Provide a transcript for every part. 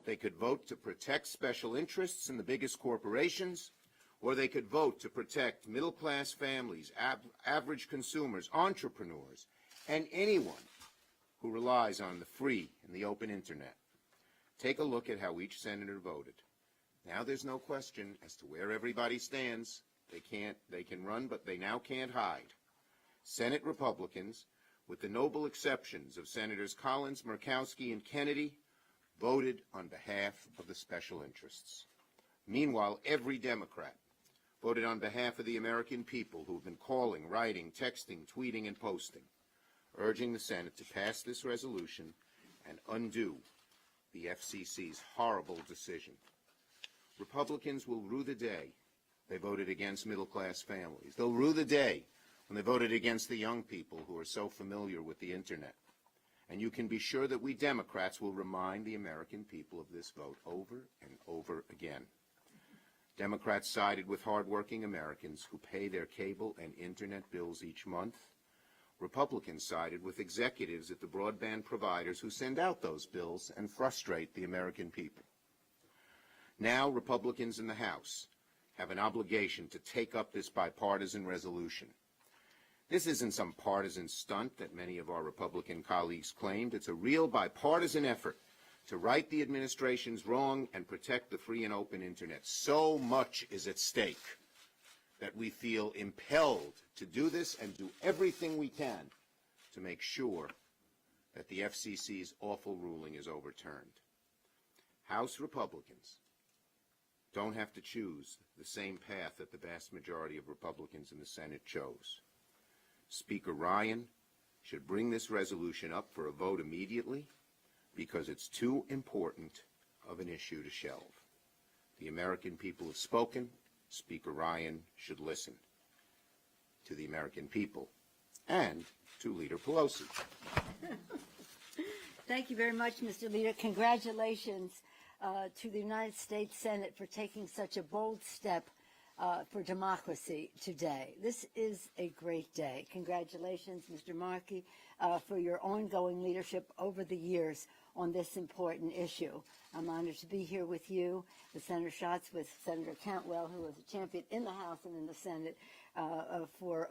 They could vote to protect special interests in the biggest corporations, or they could vote to protect middle-class families, average consumers, entrepreneurs, and anyone who relies on the free and the open internet. Take a look at how each senator voted. Now there's no question as to where everybody stands. They can run, but they now can't hide. Senate Republicans, with the noble exceptions of Senators Collins, Murkowski, and Kennedy, voted on behalf of the special interests. Meanwhile, every Democrat voted on behalf of the American people who have been calling, writing, texting, tweeting, and posting, urging the Senate to pass this resolution and undo the FCC's horrible decision. Republicans will rue the day they voted against middle-class families. They'll rue the day when they voted against the young people who are so familiar with the internet. And you can be sure that we Democrats will remind the American people of this vote over and over again. Democrats sided with hardworking Americans who pay their cable and internet bills each month. Republicans sided with executives at the broadband providers who send out those bills and frustrate the American people. Now, Republicans in the House have an obligation to take up this bipartisan resolution. This isn't some partisan stunt that many of our Republican colleagues claimed. It's a real bipartisan effort to right the administration's wrong and protect the free and open internet. So much is at stake that we feel impelled to do this and do everything we can to make sure that the FCC's awful ruling is overturned. House Republicans don't have to choose the same path that the vast majority of Republicans in the Senate chose. Speaker Ryan should bring this resolution up for a vote immediately because it's too important of an issue to shelve. The American people have spoken. Speaker Ryan should listen to the American people and to Leader Pelosi. Thank you very much, Mr. Leader. Congratulations to the United States Senate for taking such a bold step for democracy today. This is a great day. Congratulations, Mr. Markey, for your ongoing leadership over the years on this important issue. I'm honored to be here with you, with Senator Schatz, with Senator Cantwell, who was a champion in the House and in the Senate for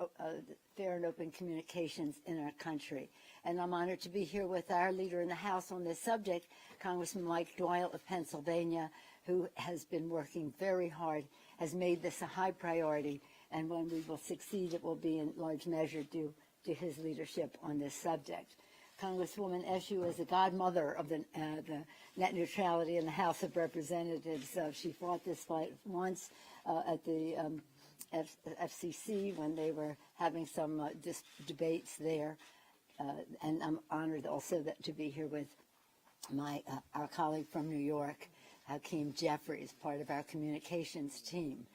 fair and open communications in our country. And I'm honored to be here with our leader in the House on this subject, Congressman Mike Doyle of Pennsylvania, who has been working very hard, has made this a high priority, and when we will succeed, it will be in large measure due to his leadership on this subject. Congresswoman Eshoo is the godmother of the net neutrality in the House of Representatives. She fought this fight once at the FCC when they were having some debates there, and I'm honored also to be here with our colleague from New York, Hakeem Jeffries, part of our communications team.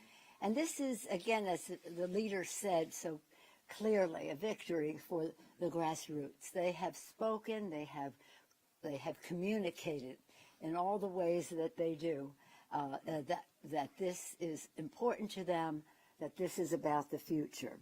And this is, again, as the leader said so clearly, a victory for the grassroots. They have spoken, they have communicated in all the ways that they do, that this is important to them, that this is about the future.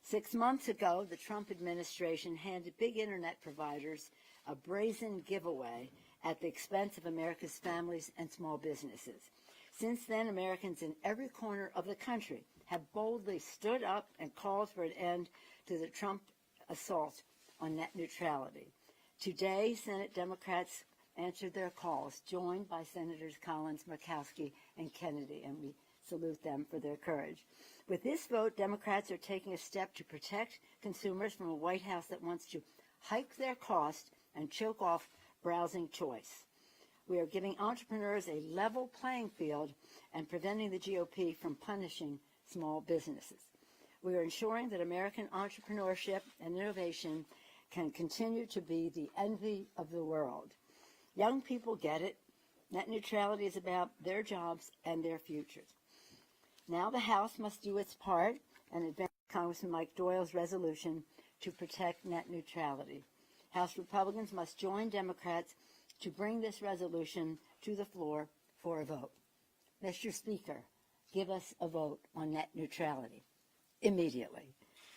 6 months ago, the Trump administration handed big internet providers a brazen giveaway at the expense of America's families and small businesses. Since then, Americans in every corner of the country have boldly stood up and called for an end to the Trump assault on net neutrality. Today, Senate Democrats answered their calls, joined by Senators Collins, Murkowski, and Kennedy, and we salute them for their courage. With this vote, Democrats are taking a step to protect consumers from a White House that wants to hike their cost and choke off browsing choice. We are giving entrepreneurs a level playing field and preventing the GOP from punishing small businesses. We are ensuring that American entrepreneurship and innovation can continue to be the envy of the world. Young people get it. Net neutrality is about their jobs and their futures. Now the House must do its part and advance Congressman Mike Doyle's resolution to protect net neutrality. House Republicans must join Democrats to bring this resolution to the floor for a vote. Mr. Speaker, give us a vote on net neutrality immediately.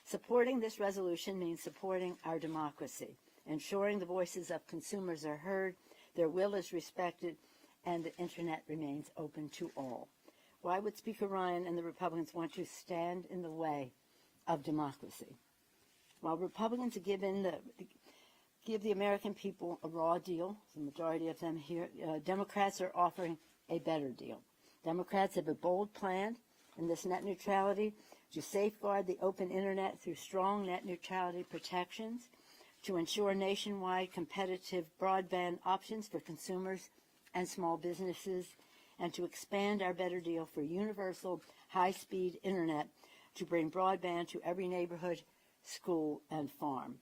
Supporting this resolution means supporting our democracy, ensuring the voices of consumers are heard, their will is respected, and the Internet remains open to all. Why would Speaker Ryan and the Republicans want to stand in the way of democracy? While Republicans give the American people a raw deal, the majority of them here, Democrats are offering a better deal. Democrats have a bold plan in this net neutrality to safeguard the open Internet through strong net neutrality protections, to ensure nationwide competitive broadband options for consumers and small businesses, and to expand our better deal for universal high-speed Internet to bring broadband to every neighborhood, school, and farm.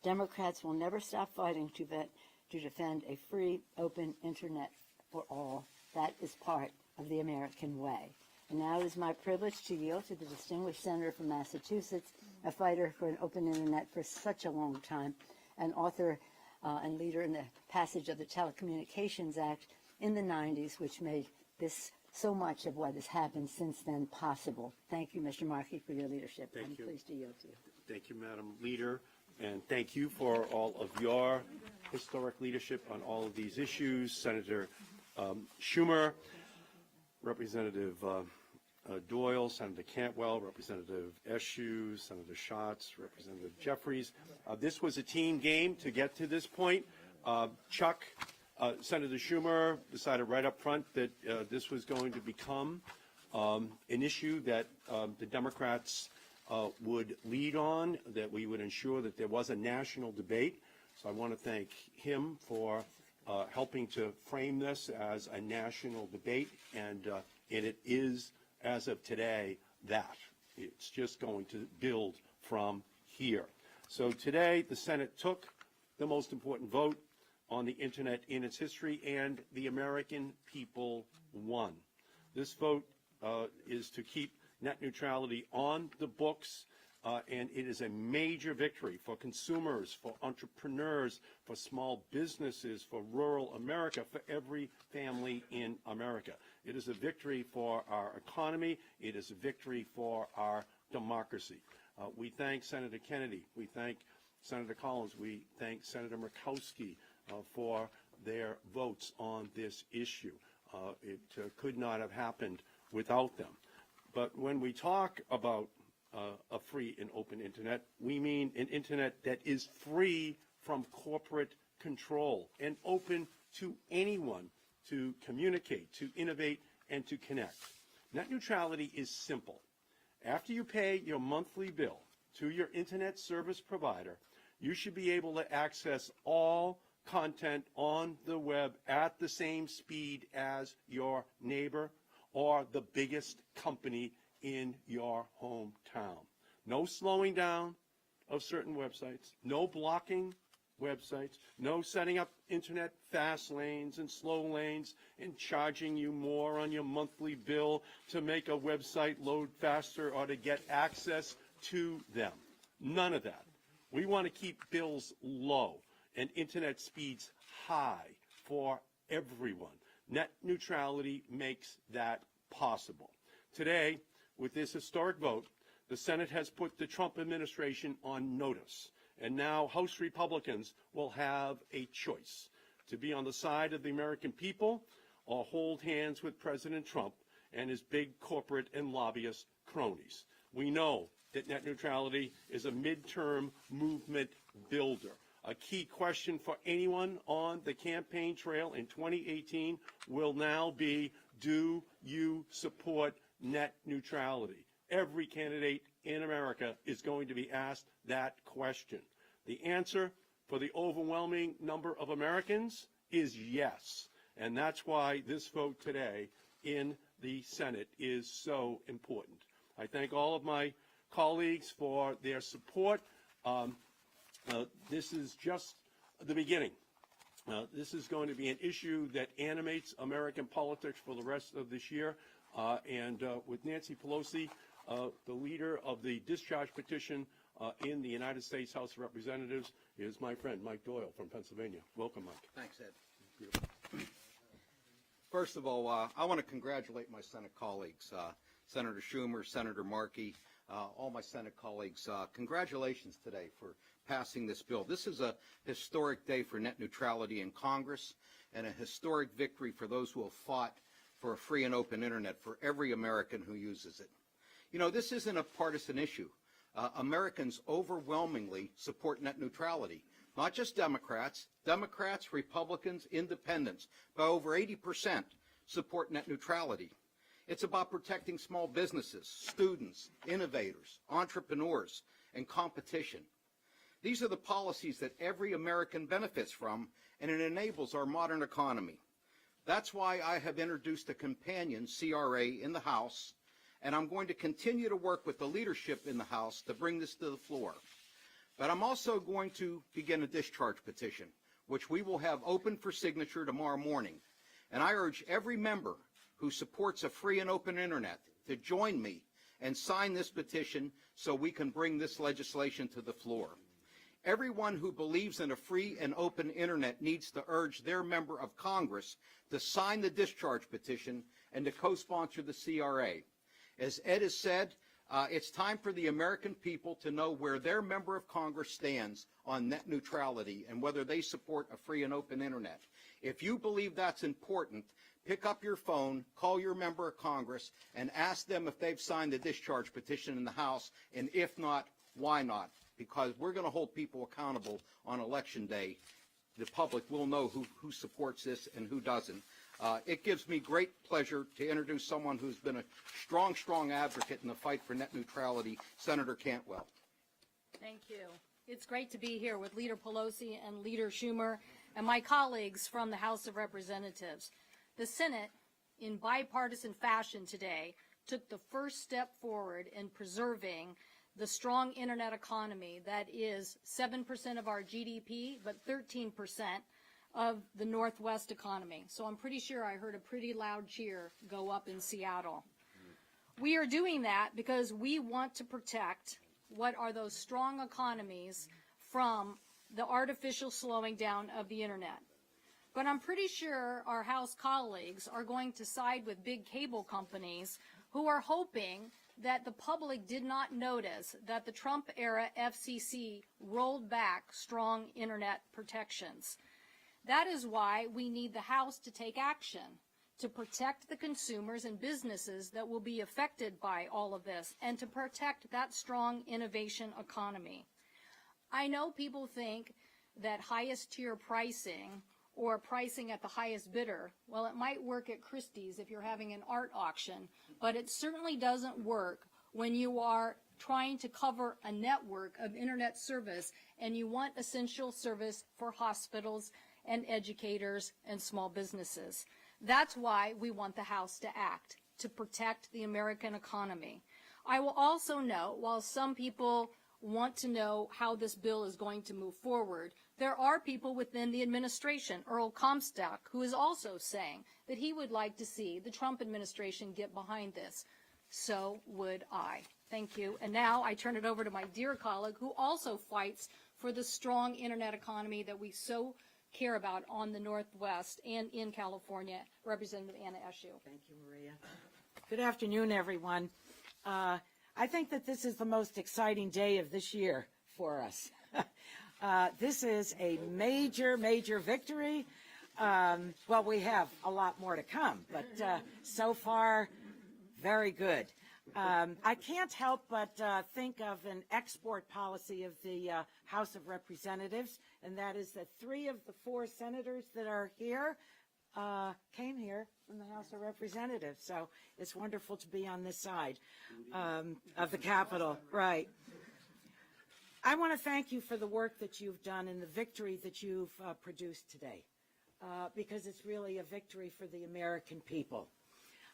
Democrats will never stop fighting to defend a free, open Internet for all. That is part of the American way. And now it is my privilege to yield to the distinguished senator from Massachusetts, a fighter for an open Internet for such a long time, an author and leader in the passage of the Telecommunications Act in the 90s, which made this so much of what has happened since then possible. Thank you, Mr. Markey, for your leadership. I'm pleased to yield to you. Thank you, Madam Leader, and thank you for all of your historic leadership on all of these issues. Senator Schumer, Representative Doyle, Senator Cantwell, Representative Eshoo, Senator Schatz, Representative Jeffries. This was a team game to get to this point. Senator Schumer decided right up front that this was going to become an issue that the Democrats would lead on, that we would ensure that there was a national debate. So I want to thank him for helping to frame this as a national debate, and it is, as of today, that. It's just going to build from here. So today, the Senate took the most important vote on the Internet in its history, and the American people won. This vote is to keep net neutrality on the books, and it is a major victory for consumers, for entrepreneurs, for small businesses, for rural America, for every family in America. It is a victory for our economy. It is a victory for our democracy. We thank Senator Kennedy. We thank Senator Collins. We thank Senator Murkowski for their votes on this issue. It could not have happened without them. But when we talk about a free and open Internet, we mean an Internet that is free from corporate control and open to anyone to communicate, to innovate, and to connect. Net neutrality is simple. After you pay your monthly bill to your Internet service provider, you should be able to access all content on the web at the same speed as your neighbor or the biggest company in your hometown. No slowing down of certain websites, no blocking websites, no setting up Internet fast lanes and slow lanes and charging you more on your monthly bill to make a website load faster or to get access to them. None of that. We want to keep bills low and Internet speeds high for everyone. Net neutrality makes that possible. Today, with this historic vote, the Senate has put the Trump administration on notice, and now House Republicans will have a choice: to be on the side of the American people or hold hands with President Trump and his big corporate and lobbyist cronies. We know that net neutrality is a midterm movement builder. A key question for anyone on the campaign trail in 2018 will now be, do you support net neutrality? Every candidate in America is going to be asked that question. The answer for the overwhelming number of Americans is yes. And that's why this vote today in the Senate is so important. I thank all of my colleagues for their support. This is just the beginning. This is going to be an issue that animates American politics for the rest of this year. And with Nancy Pelosi, the leader of the discharge petition in the United States House of Representatives, is my friend Mike Doyle from Pennsylvania. Welcome, Mike. Thanks, Ed. Beautiful. First of all, I want to congratulate my Senate colleagues, Senator Schumer, Senator Markey, all my Senate colleagues. Congratulations today for passing this bill. This is a historic day for net neutrality in Congress. and a historic victory for those who have fought for a free and open internet for every American who uses it. You know, this isn't a partisan issue. Americans overwhelmingly support net neutrality. Not just Democrats, Republicans, Independents, by over 80% support net neutrality. It's about protecting small businesses, students, innovators, entrepreneurs, and competition. These are the policies that every American benefits from, and it enables our modern economy. That's why I have introduced a companion CRA in the House, and I'm going to continue to work with the leadership in the House to bring this to the floor. But I'm also going to begin a discharge petition, which we will have open for signature tomorrow morning. And I urge every member who supports a free and open internet to join me and sign this petition so we can bring this legislation to the floor. Everyone who believes in a free and open internet needs to urge their member of Congress to sign the discharge petition and to co-sponsor the CRA. As Ed has said, it's time for the American people to know where their member of Congress stands on net neutrality and whether they support a free and open internet. If you believe that's important, pick up your phone, call your member of Congress, and ask them if they've signed the discharge petition in the House, and if not, why not? Because we're going to hold people accountable on Election Day. The public will know who supports this and who doesn't. It gives me great pleasure to introduce someone who's been a strong, strong advocate in the fight for net neutrality, Senator Cantwell. Thank you. It's great to be here with Leader Pelosi and Leader Schumer and my colleagues from the House of Representatives. The Senate, in bipartisan fashion today, took the first step forward in preserving the strong internet economy that is 7% of our GDP, but 13% of the Northwest economy. So I'm pretty sure I heard a pretty loud cheer go up in Seattle. We are doing that because we want to protect what are those strong economies from the artificial slowing down of the internet. But I'm pretty sure our House colleagues are going to side with big cable companies who are hoping that the public did not notice that the Trump-era FCC rolled back strong internet protections. That is why we need the House to take action to protect the consumers and businesses that will be affected by all of this and to protect that strong innovation economy. I know people think that highest tier pricing or pricing at the highest bidder, well, it might work at Christie's if you're having an art auction, but it certainly doesn't work when you are trying to cover a network of internet service and you want essential service for hospitals and educators and small businesses. That's why we want the House to act, to protect the American economy. I will also note, while some people want to know how this bill is going to move forward, there are people within the administration, Earl Comstock, who is also saying that he would like to see the Trump administration get behind this. So would I. Thank you. And now I turn it over to my dear colleague who also fights for the strong internet economy that we so care about on the Northwest and in California, Representative Anna Eshoo. Thank you, Maria. Good afternoon, everyone. I think that this is the most exciting day of this year for us. This is a major, major victory. Well, we have a lot more to come, but so far, very good. I can't help but think of an export policy of the House of Representatives, and that is that 3 of the 4 senators that are here came here from the House of Representatives. So it's wonderful to be on this side of the Capitol. Right. I want to thank you for the work that you've done and the victory that you've produced today, because it's really a victory for the American people.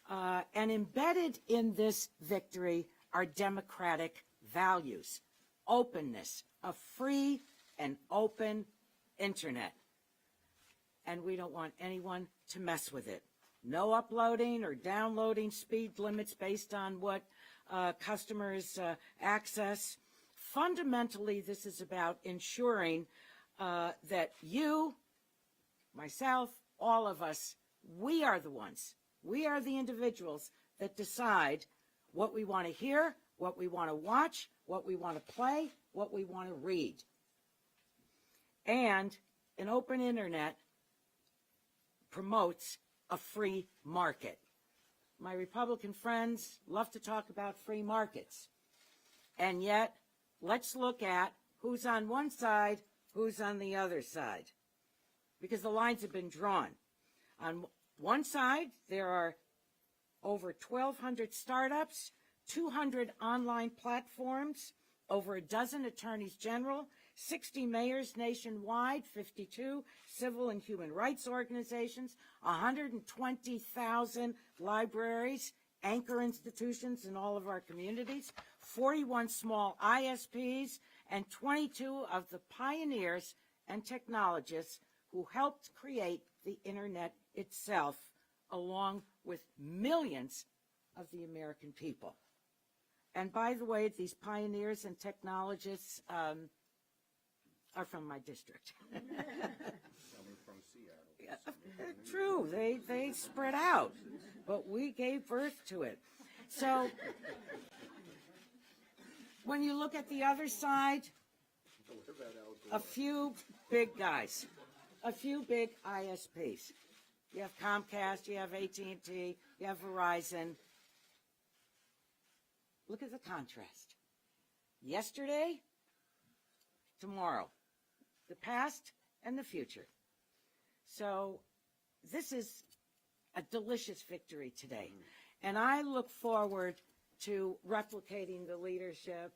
And embedded in this victory are democratic values, openness, a free and open internet. And we don't want anyone to mess with it. No uploading or downloading speed limits based on what customers access. Fundamentally, this is about ensuring that you, myself, all of us, we are the ones. We are the individuals that decide what we want to hear, what we want to watch, what we want to play, what we want to read. And an open internet promotes a free market. My Republican friends love to talk about free markets. And yet, let's look at who's on one side, who's on the other side, because the lines have been drawn. On one side, there are over 1,200 startups, 200 online platforms, over a dozen attorneys general, 60 mayors nationwide, 52 civil and human rights organizations, 120,000 libraries, anchor institutions in all of our communities, 41 small ISPs, and 22 of the pioneers and technologists who helped create the Internet itself, along with millions of the American people. And by the way, these pioneers and technologists are from my district. True, they spread out, but we gave birth to it. So when you look at the other side, a few big guys, a few big ISPs. You have Comcast, you have AT&T, you have Verizon. Look at the contrast. Yesterday, tomorrow, the past and the future. So this is a delicious victory today. And I look forward to replicating the leadership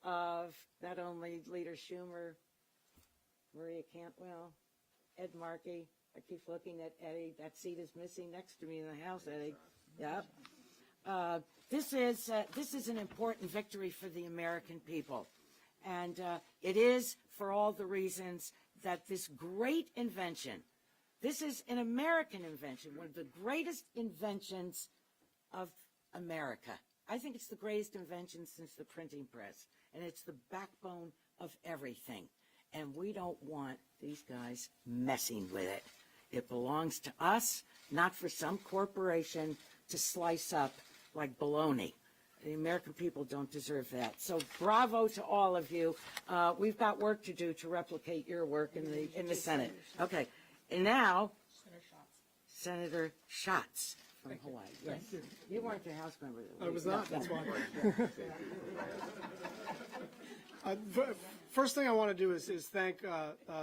of not only Leader Schumer, Maria Cantwell, Ed Markey. I keep looking at Eddie. That seat is missing next to me in the House, Eddie. Yep. This is an important victory for the American people. And it is for all the reasons that this great invention, this is an American invention, one of the greatest inventions of America. I think it's the greatest invention since the printing press, and it's the backbone of everything. And we don't want these guys messing with it. It belongs to us, not for some corporation to slice up like bologna. The American people don't deserve that. So bravo to all of you. We've got work to do to replicate your work in the Senate. Okay, and now Senator Schatz from Hawaii. Yes, you weren't the House member. I was not. That's why. First thing I want to do is thank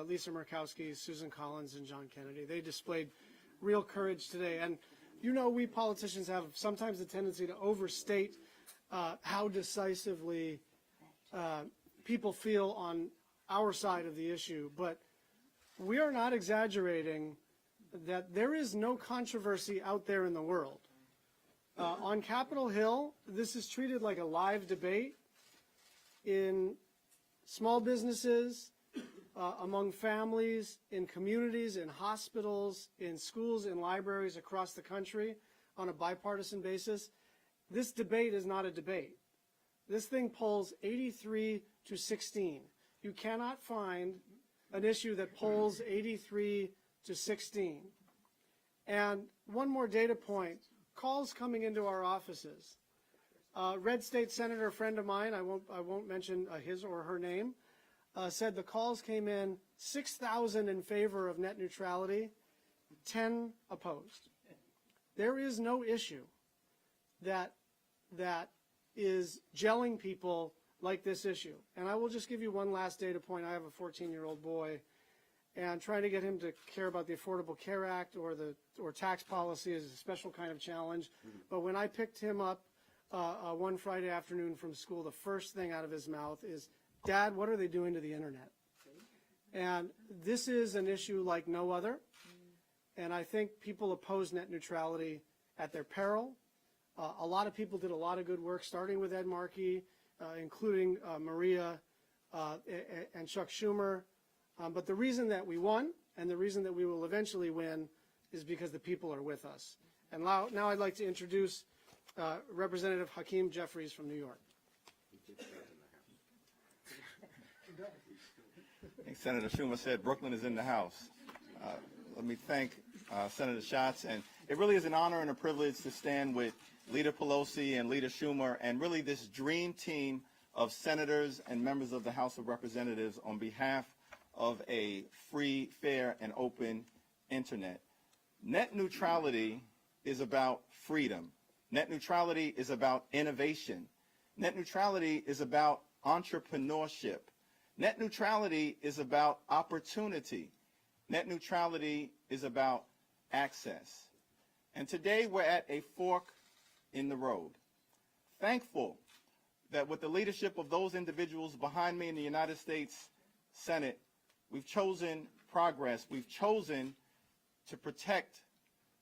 Lisa Murkowski, Susan Collins, and John Kennedy. They displayed real courage today. And you know, we politicians have sometimes a tendency to overstate how decisively people feel on our side of the issue. But we are not exaggerating that there is no controversy out there in the world. On Capitol Hill, this is treated like a live debate in small businesses, among families, in communities, in hospitals, in schools, in libraries across the country on a bipartisan basis. This debate is not a debate. This thing polls 83-16. You cannot find an issue that polls 83-16. And one more data point, calls coming into our offices. Red State Senator, a friend of mine, I won't mention his or her name, said the calls came in 6,000 in favor of net neutrality, 10 opposed. There is no issue that is gelling people like this issue. And I will just give you one last data point. I have a 14-year-old boy, and trying to get him to care about the Affordable Care Act or tax policy is a special kind of challenge. But when I picked him up one Friday afternoon from school, the first thing out of his mouth is, "Dad, what are they doing to the internet?" And this is an issue like no other. And I think people oppose net neutrality at their peril. A lot of people did a lot of good work, starting with Ed Markey, including Maria and Chuck Schumer. But the reason that we won and the reason that we will eventually win is because the people are with us. And now I'd like to introduce Representative Hakeem Jeffries from New York. Senator Schumer said Brooklyn is in the house. Let me thank Senator Schatz, and it really is an honor and a privilege to stand with Leader Pelosi and Leader Schumer and really this dream team of senators and members of the House of Representatives on behalf of a free, fair, and open internet. Net neutrality is about freedom. Net neutrality is about innovation. Net neutrality is about entrepreneurship. Net neutrality is about opportunity. Net neutrality is about access. And today we're at a fork in the road. Thankful that with the leadership of those individuals behind me in the United States Senate, we've chosen progress. We've chosen to protect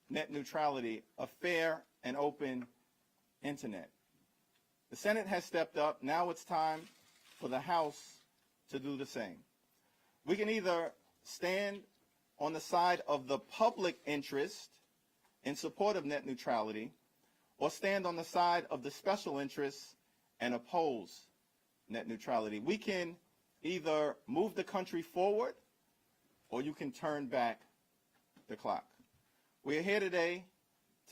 net neutrality, a fair and open internet. The Senate has stepped up. Now it's time for the House to do the same. We can either stand on the side of the public interest in support of net neutrality, or stand on the side of the special interests and oppose net neutrality. We can either move the country forward, or you can turn back the clock. We are here today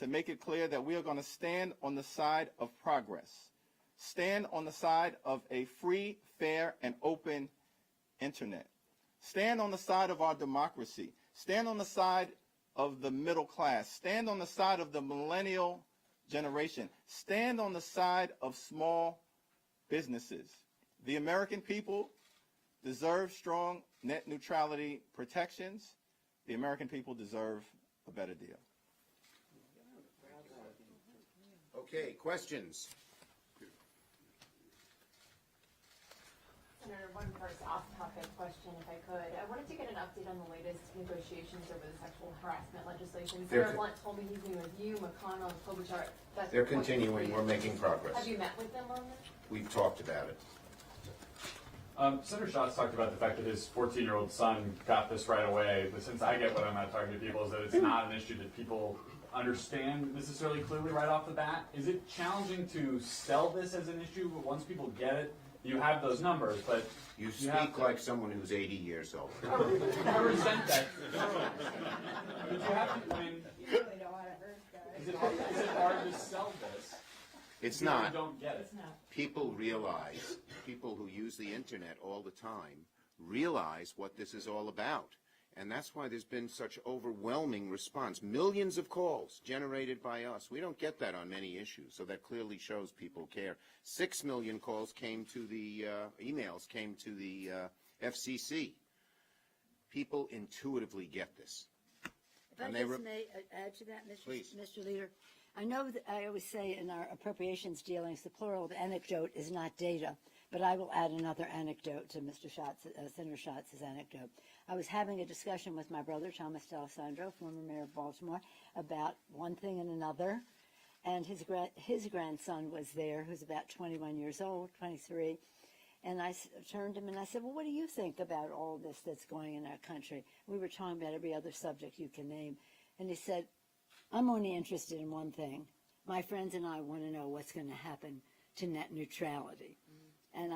to make it clear that we are going to stand on the side of progress, stand on the side of a free, fair, and open internet, stand on the side of our democracy, stand on the side of the middle class, stand on the side of the millennial generation, stand on the side of small businesses. The American people deserve strong net neutrality protections. The American people deserve a better deal. Okay, questions? Senator, one first off-topic question, if I could. I wanted to get an update on the latest negotiations over the sexual harassment legislation. Senator Blunt told me he's meeting with you, McConnell, and Klobuchar. They're continuing. We're making progress. Have you met with them on this? We've talked about it. Senator Schatz talked about the fact that his 14-year-old son got this right away. The sense I get when I'm out talking to people is that it's not an issue that people understand necessarily clearly right off the bat. Is it challenging to sell this as an issue? But once people get it, you have those numbers, but You speak like someone who's 80 years old. I resent that. But you have to, I mean, is it hard to sell this? It's People not. don't get it. People realize, people who use the internet all the time realize what this is all about. And that's why there's been such overwhelming response. Millions of calls generated by us. We don't get that on many issues, so that clearly shows people care. 6 million calls came to the, emails came to the FCC. People intuitively get this. If I And they just may add to that, Please. Mr. Leader, I know that I always say in our appropriations dealings, the plural of anecdote is not data, but I will add another anecdote to Mr. Schatz, Senator Schatz's anecdote. I was having a discussion with my brother, Thomas D'Alessandro, former mayor of Baltimore, about one thing and another, and his grandson was there, who's about 21 years old, 23, and I turned to him and I said, well, what do you think about all this that's going in our country? We were talking about every other subject you can name, and he said, I'm only interested in one thing. My friends and I want to know what's going to happen to net neutrality. And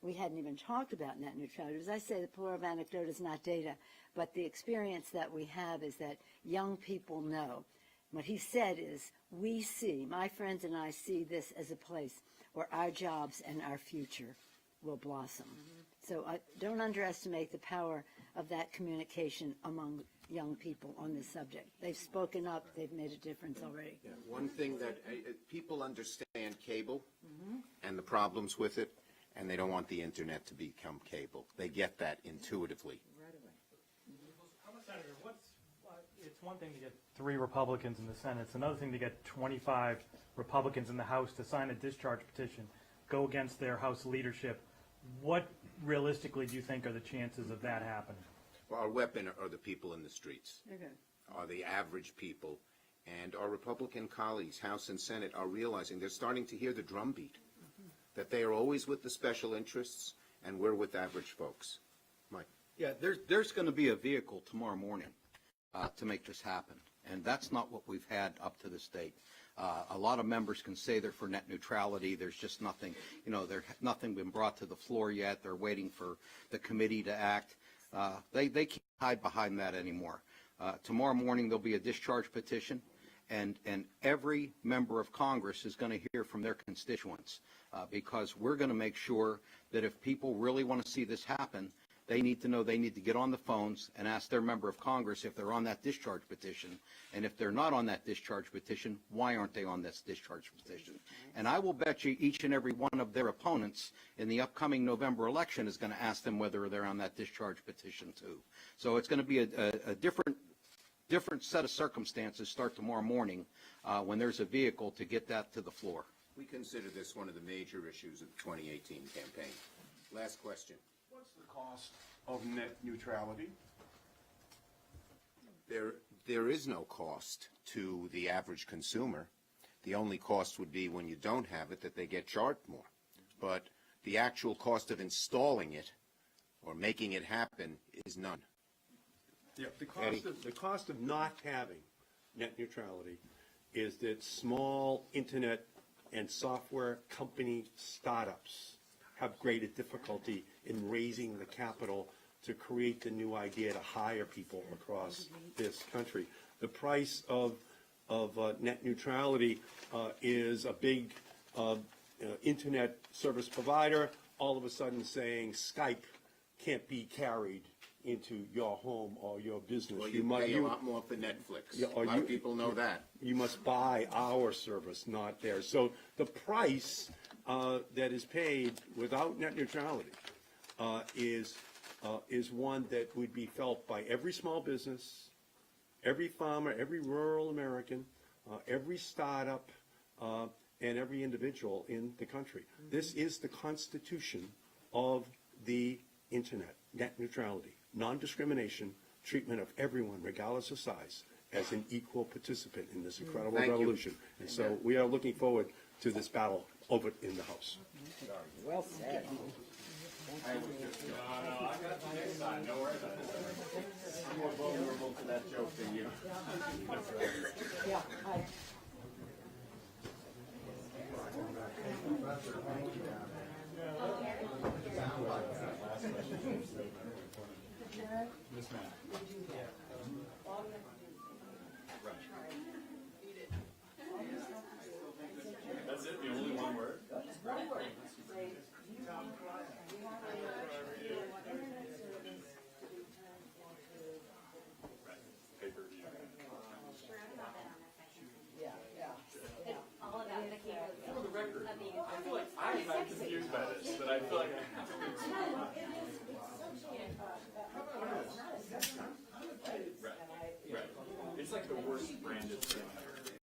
we hadn't even talked about net neutrality. As I say, the plural of anecdote is not data, but the experience that we have is that young people know. What he said is, we see, my friends and I see this as a place where our jobs and our future will blossom. So don't underestimate the power of that communication among young people on this subject. They've spoken up. They've made a difference already. Yeah, one thing that people understand cable and the problems with it, and they don't want the internet to become cable. They get that intuitively. Senator, it's one thing to get 3 Republicans in the Senate. It's another thing to get 25 Republicans in the House to sign a discharge petition, go against their House leadership. What realistically do you think are the chances of that happening? Well, our weapon are the people in the streets, Okay. are the average people, and our Republican colleagues, House and Senate, are realizing they're starting to hear the drumbeat, that they are always with the special interests, and we're with average folks. Mike. Yeah, there's going to be a vehicle tomorrow morning to make this happen, and that's not what we've had up to this date. A lot of members can say they're for net neutrality. There's just nothing, there's nothing been brought to the floor yet. They're waiting for the committee to act. They can't hide behind that anymore. Tomorrow morning there'll be a discharge petition, and every member of Congress is going to hear from their constituents because we're going to make sure that if people really want to see this happen, they need to know they need to get on the phones and ask their member of Congress if they're on that discharge petition. And if they're not on that discharge petition, why aren't they on this discharge petition? And I will bet you each and every one of their opponents in the upcoming November election is going to ask them whether they're on that discharge petition too. So it's going to be a different set of circumstances start tomorrow morning when there's a vehicle to get that to the floor. We consider this one of the major issues of the 2018 campaign. Last question. What's the cost of net neutrality? There is no cost to the average consumer. The only cost would be when you don't have it, that they get charged more. But the actual cost of installing it or making it happen is none. Yeah, the cost of not having net neutrality is that small internet and software company startups have greater difficulty in raising the capital to create the new idea to hire people across this country. The price of net neutrality is a big internet service provider all of a sudden saying Skype can't be carried into your home or your business. Well, you pay a lot more for Netflix. Yeah, a lot of people know that. You must buy our service, not theirs. So the price that is paid without net neutrality is one that would be felt by every small business, every farmer, every rural American, every startup, and every individual in the country. This is the constitution of the internet, net neutrality, non-discrimination, treatment of everyone, regardless of size, as an equal participant in this incredible revolution. And so we are looking forward to this battle over in the House. Well said. I got the next time, don't worry about it. I'm more vulnerable to that joke than you. Yeah, Yes, ma'am. That's it, the only one word? Pay-per-view. All about the capability For the record, of being I feel like I'm confused by this, but I feel like I have to explain. Right. It's like the worst branded thing